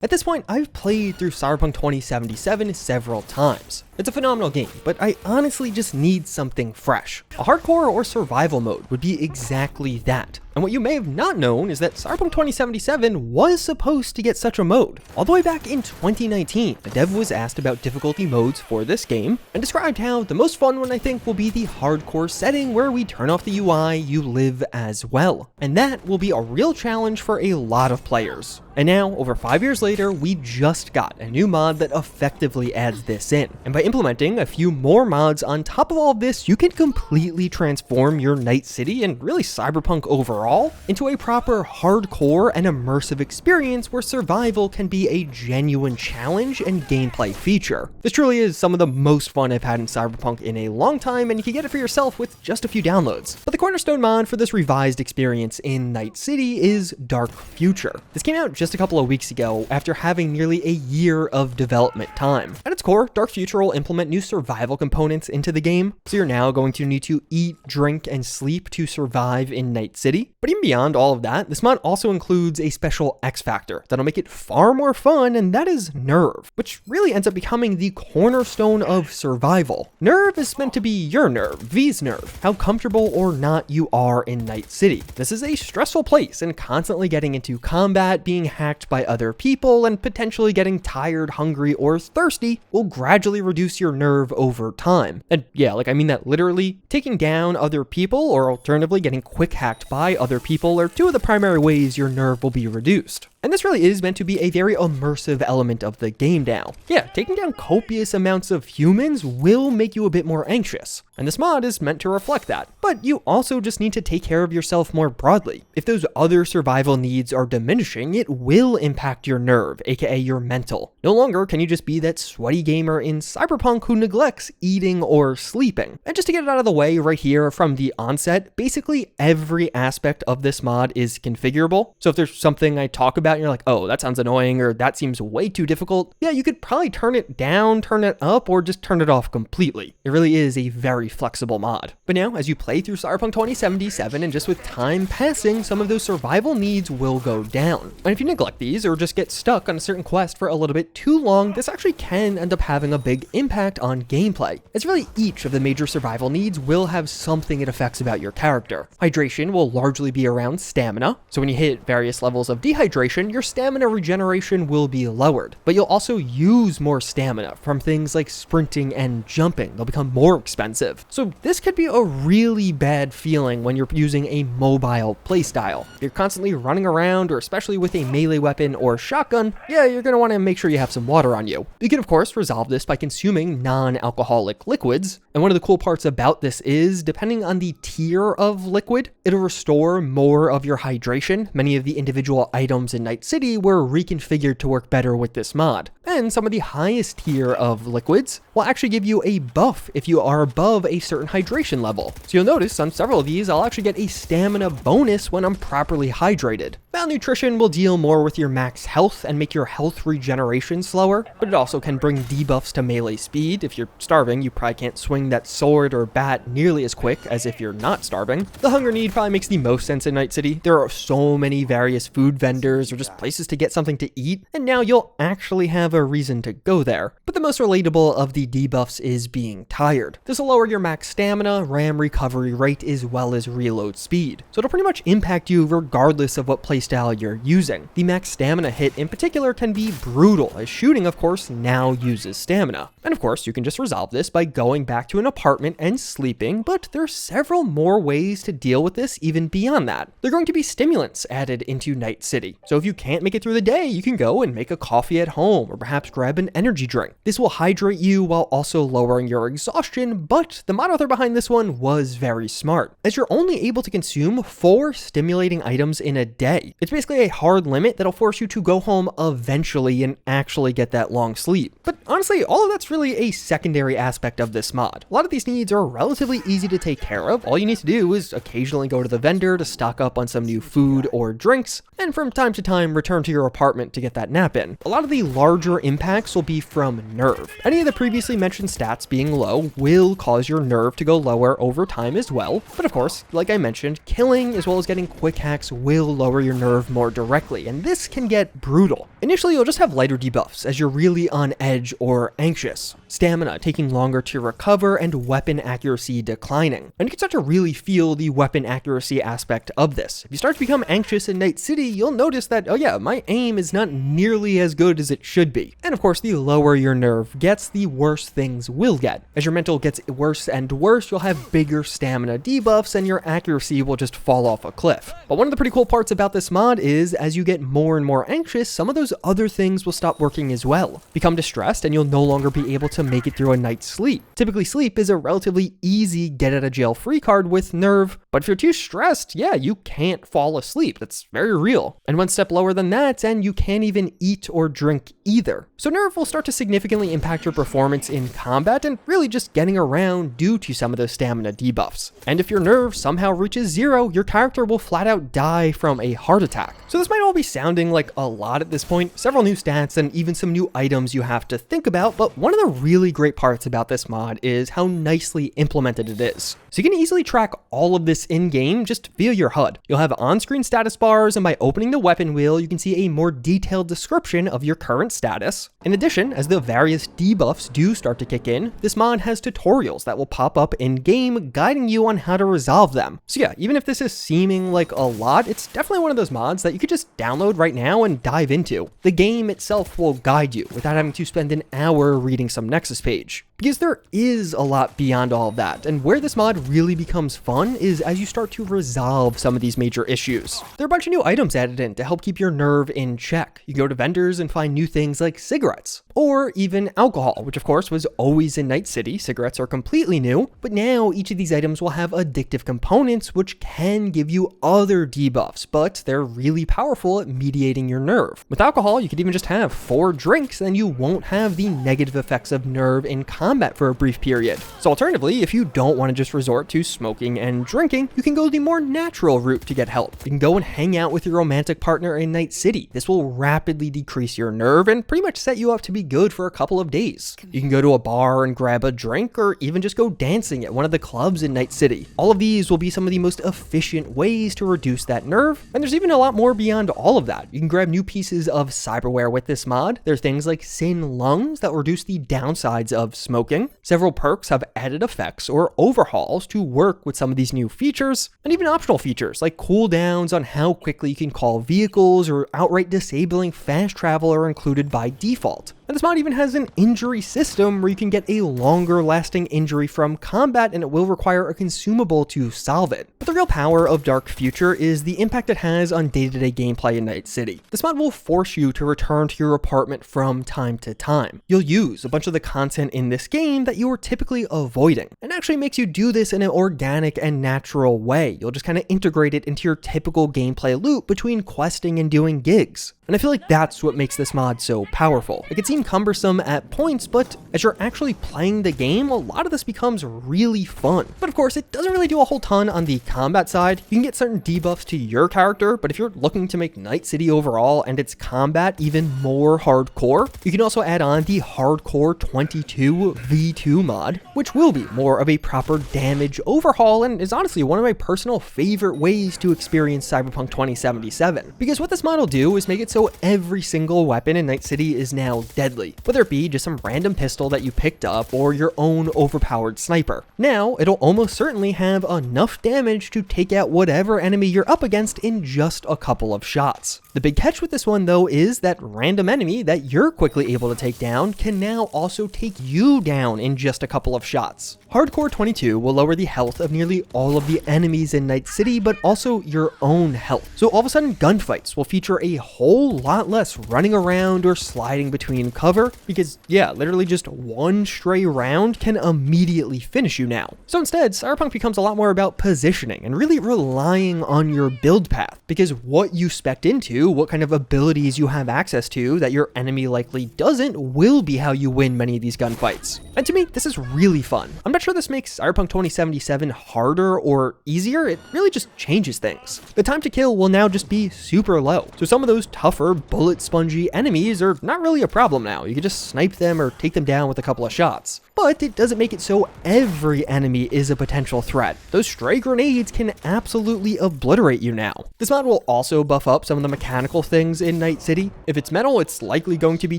At this point, I've played through Cyberpunk 2077 several times. It's a phenomenal game, but I honestly just need something fresh. A hardcore or survival mode would be exactly that. And what you may have not known is that Cyberpunk 2077 was supposed to get such a mode. All the way back in 2019, a dev was asked about difficulty modes for this game, and described how the most fun one I think will be the hardcore setting where we turn off the UI, you live as well. And that will be a real challenge for a lot of players. And now, over 5 years later, we just got a new mod that effectively adds this in. And by implementing a few more mods on top of all of this, you can completely transform your Night City, and really Cyberpunk overall, into a proper hardcore and immersive experience where survival can be a genuine challenge and gameplay feature. This truly is some of the most fun I've had in Cyberpunk in a long time, and you can get it for yourself with just a few downloads. But the cornerstone mod for this revised experience in Night City is Dark Future. This came out just a couple of weeks ago after having nearly a year of development time. At its core, Dark Future will implement new survival components into the game, so you're now going to need to eat, drink, and sleep to survive in Night City. But even beyond all of that, this mod also includes a special X factor that'll make it far more fun, and that is nerve, which really ends up becoming the cornerstone of survival. Nerve is meant to be your nerve, V's nerve, how comfortable or not you are in Night City. This is a stressful place, and constantly getting into combat, being hacked by other people, and potentially getting tired, hungry, or thirsty will gradually reduce your nerve over time. And yeah, I mean that literally. Taking down other people, or alternatively getting quick hacked by other people, are two of the primary ways your nerve will be reduced. And this really is meant to be a very immersive element of the game now. Yeah, taking down copious amounts of humans will make you a bit more anxious, and this mod is meant to reflect that. But you also just need to take care of yourself more broadly. If those other survival needs are diminishing, it will impact your nerve, aka your mental. No longer can you just be that sweaty gamer in Cyberpunk who neglects eating or sleeping. And just to get it out of the way right here from the onset, basically every aspect of this mod is configurable. So if there's something I talk about and you're like, oh, that sounds annoying, or that seems way too difficult, yeah, you could probably turn it down, turn it up, or just turn it off completely. It really is a very flexible mod. But now, as you play through Cyberpunk 2077, and just with time passing, some of those survival needs will go down. And if you neglect these, or just get stuck on a certain quest for a little bit too long, this actually can end up having a big impact on gameplay. As really each of the major survival needs will have something it affects about your character. Hydration will largely be around stamina, so when you hit various levels of dehydration, your stamina regeneration will be lowered. But you'll also use more stamina from things like sprinting and jumping. They'll become more expensive. So this could be a really bad feeling when you're using a mobile playstyle. If you're constantly running around, or especially with a melee weapon or shotgun, yeah, you're going to want to make sure you have some water on you. You can of course resolve this by consuming non-alcoholic liquids. And one of the cool parts about this is, depending on the tier of liquid, it'll restore more of your hydration. Many of the individual items in Night City were reconfigured to work better with this mod. And some of the highest tier of liquids will actually give you a buff if you are above a certain hydration level. So you'll notice on several of these, I'll actually get a stamina bonus when I'm properly hydrated. Malnutrition will deal more with your max health and make your health regeneration slower, but it also can bring debuffs to melee speed. If you're starving, you probably can't swing that sword or bat nearly as quick as if you're not starving. The hunger need probably makes the most sense in Night City. There are so many various food vendors or just places to get something to eat, and now you'll actually have a reason to go there. But the most relatable of the debuffs is being tired. This will lower your max stamina, RAM recovery rate, as well as reload speed. So it'll pretty much impact you regardless of what playstyle you're using. The max stamina hit in particular can be brutal, as shooting of course now uses stamina. And of course you can just resolve this by going back to an apartment and sleeping, but there are several more ways to deal with this even beyond that. There are going to be stimulants added into Night City. So if you can't make it through the day, you can go and make a coffee at home, or perhaps grab an energy drink. This will hydrate you while also lowering your exhaustion, but the mod author behind this one was very smart, as you're only able to consume 4 stimulating items in a day. It's basically a hard limit that'll force you to go home eventually and actually get that long sleep. But honestly, all of that's really a secondary aspect of this mod. A lot of these needs are relatively easy to take care of. All you need to do is occasionally go to the vendor to stock up on some new food or drinks, and from time to time time, return to your apartment to get that nap in. A lot of the larger impacts will be from nerve. Any of the previously mentioned stats being low will cause your nerve to go lower over time as well, but of course, like I mentioned, killing as well as getting quick hacks will lower your nerve more directly, and this can get brutal. Initially, you'll just have lighter debuffs as you're really on edge or anxious, stamina taking longer to recover, and weapon accuracy declining. And you can start to really feel the weapon accuracy aspect of this. If you start to become anxious in Night City, you'll notice that, oh yeah, my aim is not nearly as good as it should be. And of course, the lower your nerve gets, the worse things will get. As your mental gets worse and worse, you'll have bigger stamina debuffs and your accuracy will just fall off a cliff. But one of the pretty cool parts about this mod is as you get more and more anxious, some of those other things will stop working as well. Become distressed and you'll no longer be able to make it through a night's sleep. Typically, sleep is a relatively easy get out of jail free card with nerve, but if you're too stressed, yeah, you can't fall asleep. That's very real. And one step lower than that, and you can't even eat or drink either. So nerve will start to significantly impact your performance in combat and really just getting around due to some of those stamina debuffs. And if your nerve somehow reaches 0, your character will flat out die from a heart attack. So this might all be sounding like a lot at this point, several new stats and even some new items you have to think about, but one of the really great parts about this mod is how nicely implemented it is. So you can easily track all of this in-game just via your HUD. You'll have on-screen status bars, and by opening the weapon wheel, you can see a more detailed description of your current status. In addition, as the various debuffs do start to kick in, this mod has tutorials that will pop up in-game guiding you on how to resolve them. So yeah, even if this is seeming like a lot, it's definitely one of those mods that you could just download right now and dive into. The game itself will guide you without having to spend an hour reading some Nexus page. Because there is a lot beyond all of that, and where this mod really becomes fun is as you start to resolve some of these major issues. There are a bunch of new items added in to help keep your nerve in check. You go to vendors and find new things like cigarettes, or even alcohol, which of course was always in Night City. Cigarettes are completely new, but now each of these items will have addictive components which can give you other debuffs, but they're really powerful at mediating your nerve. With alcohol, you could even just have 4 drinks and you won't have the negative effects of nerve in combat for a brief period. So alternatively, if you don't want to just resort to smoking and drinking, you can go the more natural route to get help. You can go and hang out with your romantic partner in Night City. This will rapidly decrease your nerve and pretty much set you up to be good for a couple of days. You can go to a bar and grab a drink, or even just go dancing at one of the clubs in Night City. All of these will be some of the most efficient ways to reduce that nerve, and there's even a lot more beyond all of that. You can grab new pieces of cyberware with this mod. There's things like Sin Lungs that reduce the downsides of smoking. Several perks have added effects or overhauls to work with some of these new features, and even optional features like cooldowns on how quickly you can call vehicles or outright disabling fast travel are included by default. And this mod even has an injury system where you can get a longer lasting injury from combat and it will require a consumable to solve it. But the real power of Dark Future is the impact it has on day-to-day gameplay in Night City. This mod will force you to return to your apartment from time to time. You'll use a bunch of the content in this game that you were typically avoiding, and actually makes you do this in an organic and natural way. You'll just kind of integrate it into your typical gameplay loop between questing and doing gigs. And I feel like that's what makes this mod so powerful. It can seem cumbersome at points, but as you're actually playing the game, a lot of this becomes really fun. But of course, it doesn't really do a whole ton on the combat side. You can get certain debuffs to your character, but if you're looking to make Night City overall and its combat even more hardcore, you can also add on the Hardcore 22 V2 mod, which will be more of a proper damage overhaul and is honestly one of my personal favorite ways to experience Cyberpunk 2077. Because what this mod will do is make it so every single weapon in Night City is now deadly, whether it be just some random pistol that you picked up or your own overpowered sniper. Now, it'll almost certainly have enough damage to take out whatever enemy you're up against in just a couple of shots. The big catch with this one though is that random enemy that you're quickly able to take down can now also take you down in just a couple of shots. Hardcore 22 will lower the health of nearly all of the enemies in Night City, but also your own health. So all of a sudden, gunfights will feature a whole lot less running around or sliding between cover, because yeah, literally just one stray round can immediately finish you now. So instead, Cyberpunk becomes a lot more about positioning and really relying on your build path, because what you spec into, what kind of abilities you have access to that your enemy likely doesn't, will be how you win many of these gunfights. And to me, this is really fun. I'm not sure this makes Cyberpunk 2077 harder or easier, it really just changes things. The time to kill will now just be super low, so some of those tougher, bullet spongy enemies are not really a problem now. You can just snipe them or take them down with a couple of shots. But it doesn't make it so every enemy is a potential threat. Those stray grenades can absolutely obliterate you now. This mod will also buff up some of the mechanical things in Night City. If it's metal, it's likely going to be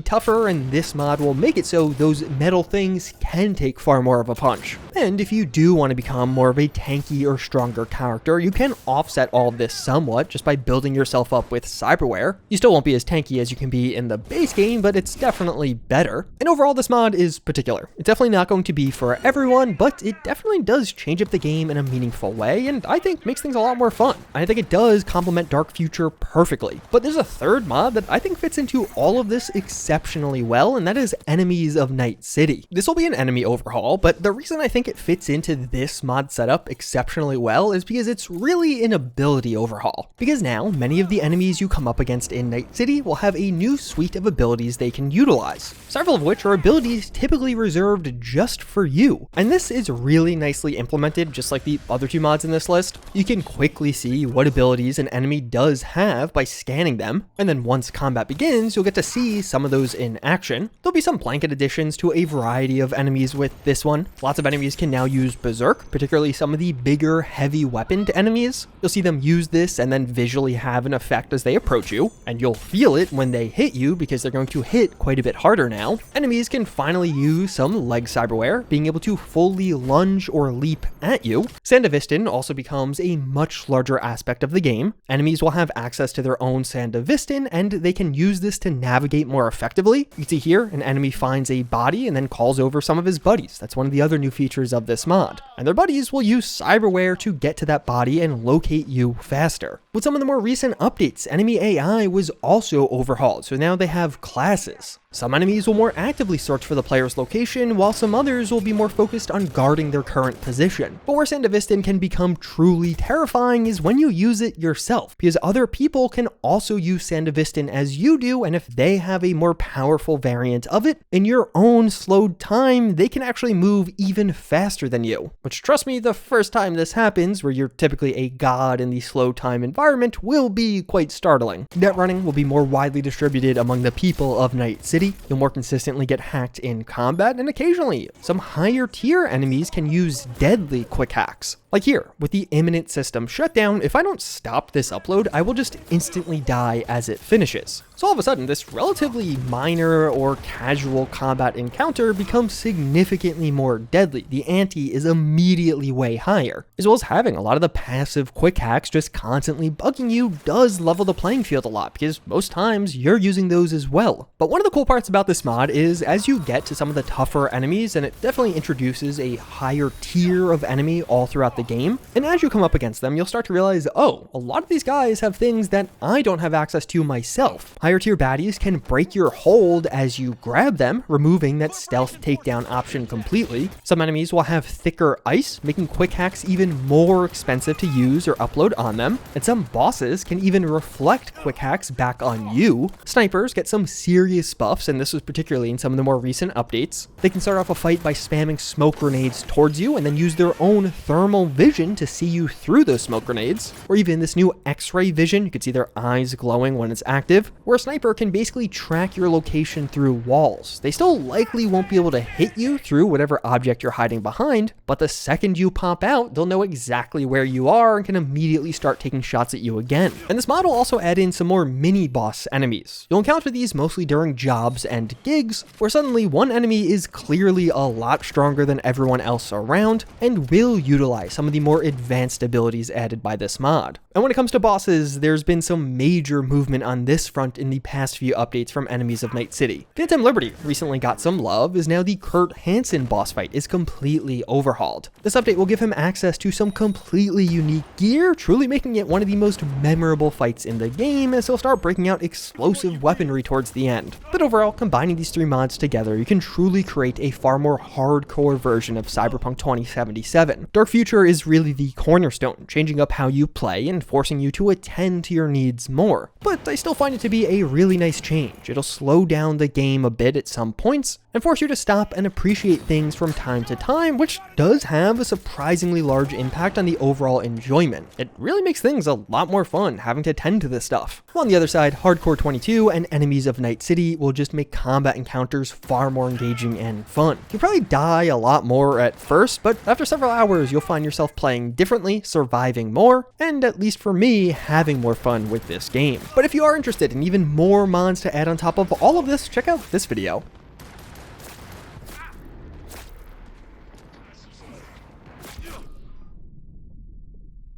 tougher, and this mod will make it so those metal things can take far more of a punch. And if you do want to become more of a tanky or stronger character, you can offset all of this somewhat just by building yourself up with cyberware. You still won't be as tanky as you can be in the base game, but it's definitely better. And overall, this mod is particular. It's definitely not going to be for everyone, but it definitely does change up the game in a meaningful way, and I think makes things a lot more fun. I think it does complement Dark Future perfectly. But there's a third mod that I think fits into all of this exceptionally well, and that is Enemies of Night City. This will be an enemy overhaul, but the reason I think it fits into this mod setup exceptionally well is because it's really an ability overhaul. Because now, many of the enemies you come up against in Night City will have a new suite of abilities they can utilize, several of which are abilities typically reserved just for you. And this is really nicely implemented, just like the other two mods in this list. You can quickly see what abilities an enemy does have by scanning them, and then once combat begins, you'll get to see some of those in action. There'll be some blanket additions to a variety of enemies with this one. Lots of enemies can now use Berserk, particularly some of the bigger, heavy weaponed enemies. You'll see them use this and then visually have an effect as they approach you, and you'll feel it when they hit you because they're going to hit quite a bit harder now. Enemies can finally use some leg cyberware, being able to fully lunge or leap at you. Sandevistan also becomes a much larger aspect of the game. Enemies will have access to their own Sandevistan, and they can use this to navigate more effectively. You can see here, an enemy finds a body and then calls over some of his buddies. That's one of the other new features of this mod. And their buddies will use cyberware to get to that body and locate you faster. With some of the more recent updates, enemy AI was also overhauled, so now they have classes. Some enemies will more actively search for the player's location, while some others will be more focused on guarding their current position. But where Sandevistan can become truly terrifying is when you use it yourself, because other people can also use Sandevistan as you do, and if they have a more powerful variant of it, in your own slowed time, they can actually move even faster than you. Which, trust me, the first time this happens, where you're typically a god in the slow time environment, will be quite startling. Net running will be more widely distributed among the people of Night City. You'll more consistently get hacked in combat, and occasionally, some higher tier enemies can use deadly quick hacks. Like here, with the imminent system shutdown, if I don't stop this upload, I will just instantly die as it finishes. So all of a sudden, this relatively minor or casual combat encounter becomes significantly more deadly. The ante is immediately way higher. As well as having a lot of the passive quick hacks just constantly bugging you does level the playing field a lot, because most times you're using those as well. But one of the cool parts about this mod is as you get to some of the tougher enemies, and it definitely introduces a higher tier of enemy all throughout the game, and as you come up against them, you'll start to realize, oh, a lot of these guys have things that I don't have access to myself. Higher tier baddies can break your hold as you grab them, removing that stealth takedown option completely. Some enemies will have thicker ice, making quick hacks even more expensive to use or upload on them, and some bosses can even reflect quick hacks back on you. Snipers get some serious buffs, and this was particularly in some of the more recent updates. They can start off a fight by spamming smoke grenades towards you and then use their own thermal vision to see you through those smoke grenades, or even this new X-ray vision. You can see their eyes glowing when it's active, where a sniper can basically track your location through walls. They still likely won't be able to hit you through whatever object you're hiding behind, but the second you pop out, they'll know exactly where you are and can immediately start taking shots at you again. And this mod will also add in some more mini boss enemies. You'll encounter these mostly during jobs and gigs, where suddenly one enemy is clearly a lot stronger than everyone else around and will utilize some of the more advanced abilities added by this mod. And when it comes to bosses, there's been some major movement on this front in the past few updates from Enemies of Night City. Phantom Liberty recently got some love, as now the Kurt Hansen boss fight is completely overhauled. This update will give him access to some completely unique gear, truly making it one of the most memorable fights in the game, as he'll start breaking out explosive weaponry towards the end. But overall, combining these three mods together, you can truly create a far more hardcore version of Cyberpunk 2077. Dark Future is is really the cornerstone, changing up how you play and forcing you to attend to your needs more. But I still find it to be a really nice change. It'll slow down the game a bit at some points and force you to stop and appreciate things from time to time, which does have a surprisingly large impact on the overall enjoyment. It really makes things a lot more fun having to tend to this stuff. While on the other side, Hardcore 22 and Enemies of Night City will just make combat encounters far more engaging and fun. You'll probably die a lot more at first, but after several hours, you'll find yourself playing differently, surviving more, and at least for me, having more fun with this game. But if you are interested in even more mods to add on top of all of this, check out this video.